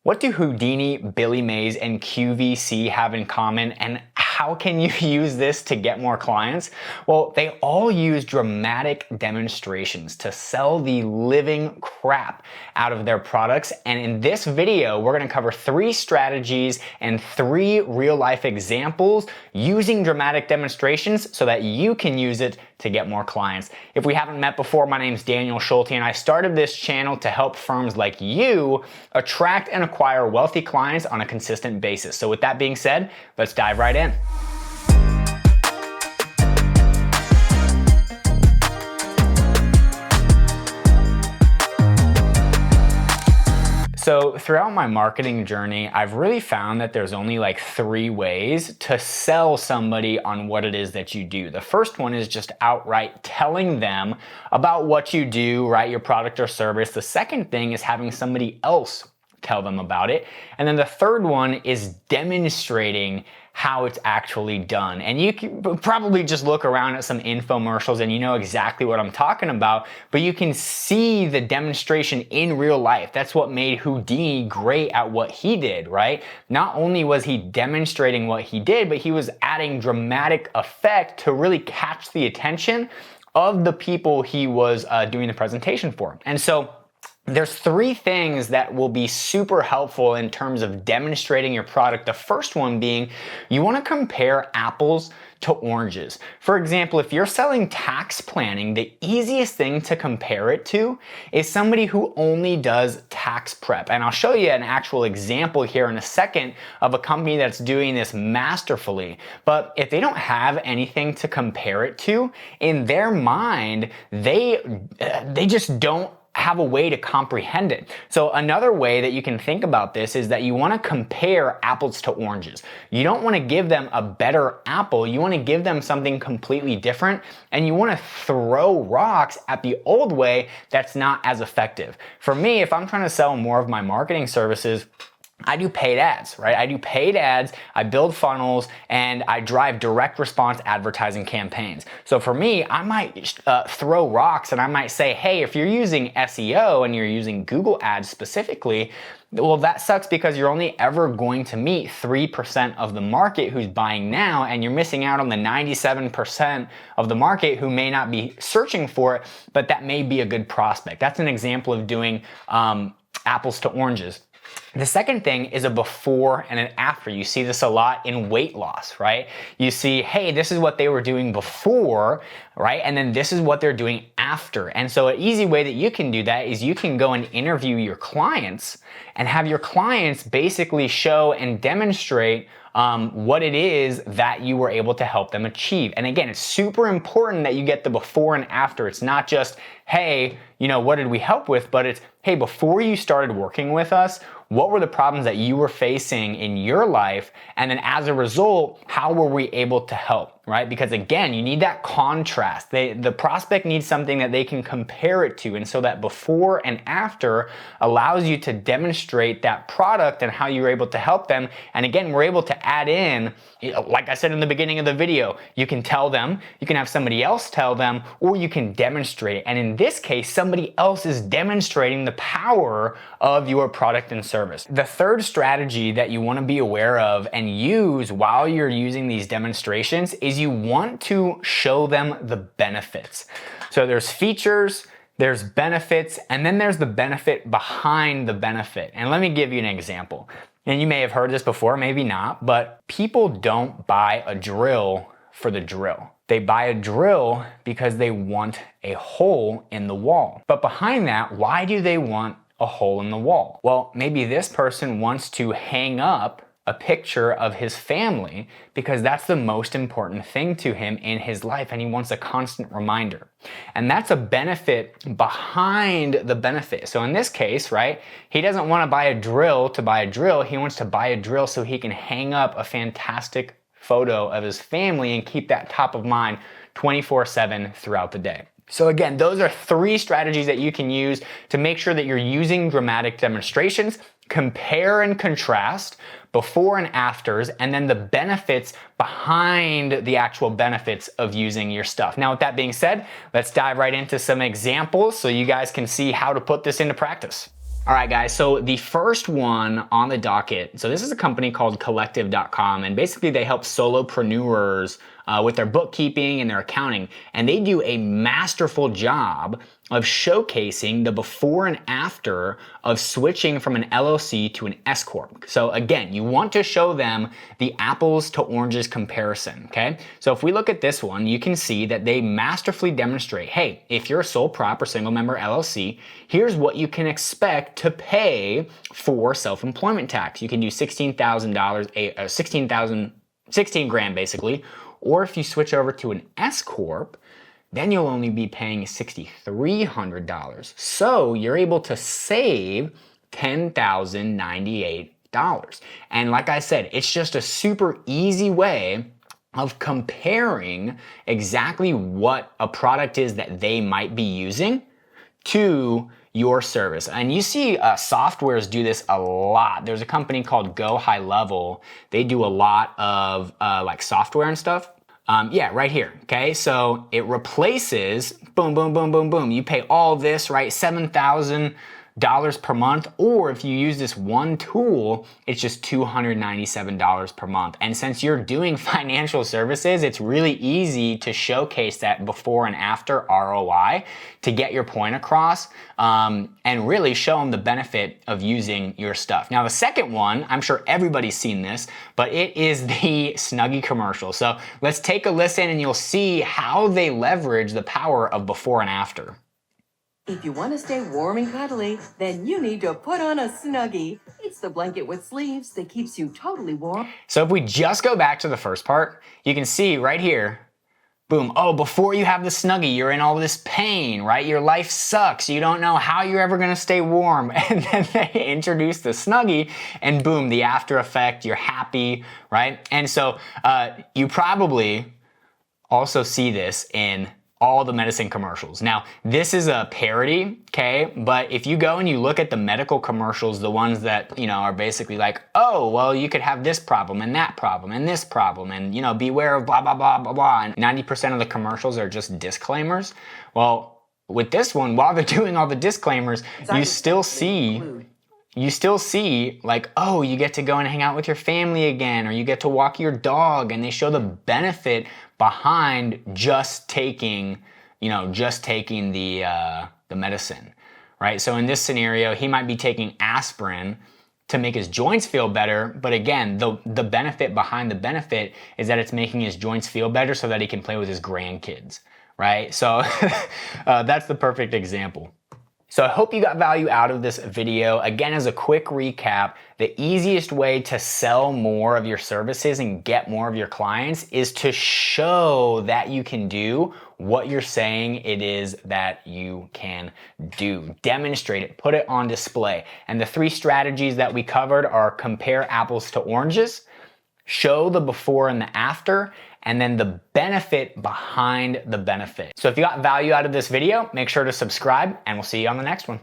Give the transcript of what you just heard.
What do Houdini, Billy Mays, and QVC have in common, and how can you use this to get more clients? Well, they all use dramatic demonstrations to sell the living crap out of their products. And in this video, we're going to cover 3 strategies and 3 real-life examples using dramatic demonstrations so that you can use it to get more clients. If we haven't met before, my name is Daniel Schulte, and I started this channel to help firms like you attract and acquire wealthy clients on a consistent basis. So with that being said, let's dive right in. So throughout my marketing journey, I've really found that there's only like 3 ways to sell somebody on what it is that you do. The first one is just outright telling them about what you do, right? Your product or service. The second thing is having somebody else tell them about it. And then the third one is demonstrating how it's actually done. And you can probably just look around at some infomercials and you know exactly what I'm talking about, but you can see the demonstration in real life. That's what made Houdini great at what he did, right? Not only was he demonstrating what he did, but he was adding dramatic effect to really catch the attention of the people he was doing the presentation for. And so there's 3 things that will be super helpful in terms of demonstrating your product. The first one being you want to compare apples to oranges. For example, if you're selling tax planning, the easiest thing to compare it to is somebody who only does tax prep. And I'll show you an actual example here in a second of a company that's doing this masterfully. But if they don't have anything to compare it to, in their mind, they just don't have a way to comprehend it. So another way that you can think about this is that you want to compare apples to oranges. You don't want to give them a better apple. You want to give them something completely different, and you want to throw rocks at the old way that's not as effective. For me, if I'm trying to sell more of my marketing services, I do paid ads, right? I do paid ads, I build funnels, and I drive direct response advertising campaigns. So for me, I might throw rocks and I might say, hey, if you're using SEO and you're using Google ads specifically, well, that sucks because you're only ever going to meet 3% of the market who's buying now, and you're missing out on the 97% of the market who may not be searching for it, but that may be a good prospect. That's an example of doing apples to oranges. The second thing is a before and an after. You see this a lot in weight loss, right? You see, hey, this is what they were doing before, right? And then this is what they're doing after. And so an easy way that you can do that is you can go and interview your clients and have your clients basically show and demonstrate what it is that you were able to help them achieve. And again, it's super important that you get the before and after. It's not just, hey, you know, what did we help with? But it's, hey, before you started working with us, what were the problems that you were facing in your life? And then as a result, how were we able to help, right? Because again, you need that contrast. The prospect needs something that they can compare it to. And so that before and after allows you to demonstrate that product and how you're able to help them. And again, we're able to add in, like I said in the beginning of the video, you can tell them, you can have somebody else tell them, or you can demonstrate it. And in this case, somebody else is demonstrating the power of your product and service. The third strategy that you want to be aware of and use while you're using these demonstrations is you want to show them the benefits. So there's features, there's benefits, and then there's the benefit behind the benefit. And let me give you an example. And you may have heard this before, maybe not, but people don't buy a drill for the drill. They buy a drill because they want a hole in the wall. But behind that, why do they want a hole in the wall? Well, maybe this person wants to hang up a picture of his family because that's the most important thing to him in his life, and he wants a constant reminder. And that's a benefit behind the benefit. So in this case, right, he doesn't want to buy a drill to buy a drill. He wants to buy a drill so he can hang up a fantastic photo of his family and keep that top of mind 24/7 throughout the day. So again, those are 3 strategies that you can use to make sure that you're using dramatic demonstrations, compare and contrast before and afters, and then the benefits behind the actual benefits of using your stuff. Now, with that being said, let's dive right into some examples so you guys can see how to put this into practice. All right, guys, so the first one on the docket, so this is a company called collective.com, and basically they help solopreneurs with their bookkeeping and their accounting, and they do a masterful job of showcasing the before and after of switching from an LLC to an S Corp. So again, you want to show them the apples to oranges comparison, okay? So if we look at this one, you can see that they masterfully demonstrate, hey, if you're a sole prop or single member LLC, here's what you can expect to pay for self-employment tax. You can do $16,000, 16 grand basically, or if you switch over to an S Corp, then you'll only be paying $6,300. So you're able to save $10,098. And like I said, it's just a super easy way of comparing exactly what a product is that they might be using to your service. And you see softwares do this a lot. There's a company called Go High Level. They do a lot of like software and stuff. Yeah, right here, okay? So it replaces, boom, boom, boom, boom, boom. You pay all this, right? $7,000 per month, or if you use this one tool, it's just $297 per month. And since you're doing financial services, it's really easy to showcase that before and after ROI to get your point across and really show them the benefit of using your stuff. Now, the second one, I'm sure everybody's seen this, but it is the Snuggie commercial. So let's take a listen and you'll see how they leverage the power of before and after. If you want to stay warm and cuddly, then you need to put on a Snuggie. It's the blanket with sleeves that keeps you totally warm. So if we just go back to the first part, you can see right here, boom, oh, before you have the Snuggie, you're in all this pain, right? Your life sucks. You don't know how you're ever gonna stay warm. And then they introduce the Snuggie and boom, the after effect, you're happy, right? And so you probably also see this in all the medicine commercials. Now, this is a parody, okay? But if you go and you look at the medical commercials, the ones that, you know, are basically like, oh, well, you could have this problem and that problem and this problem and, you know, beware of blah, blah, blah, blah, blah. And 90% of the commercials are just disclaimers. Well, with this one, while they're doing all the disclaimers, you still see like, oh, you get to go and hang out with your family again, or you get to walk your dog, and they show the benefit behind just taking the medicine, right? So in this scenario, he might be taking aspirin to make his joints feel better, but again, the benefit behind the benefit is that it's making his joints feel better so that he can play with his grandkids, right? So that's the perfect example. So I hope you got value out of this video. Again, as a quick recap, the easiest way to sell more of your services and get more of your clients is to show that you can do what you're saying it is that you can do. Demonstrate it, put it on display. And the 3 strategies that we covered are compare apples to oranges, show the before and the after, and then the benefit behind the benefit. So if you got value out of this video, make sure to subscribe and we'll see you on the next one.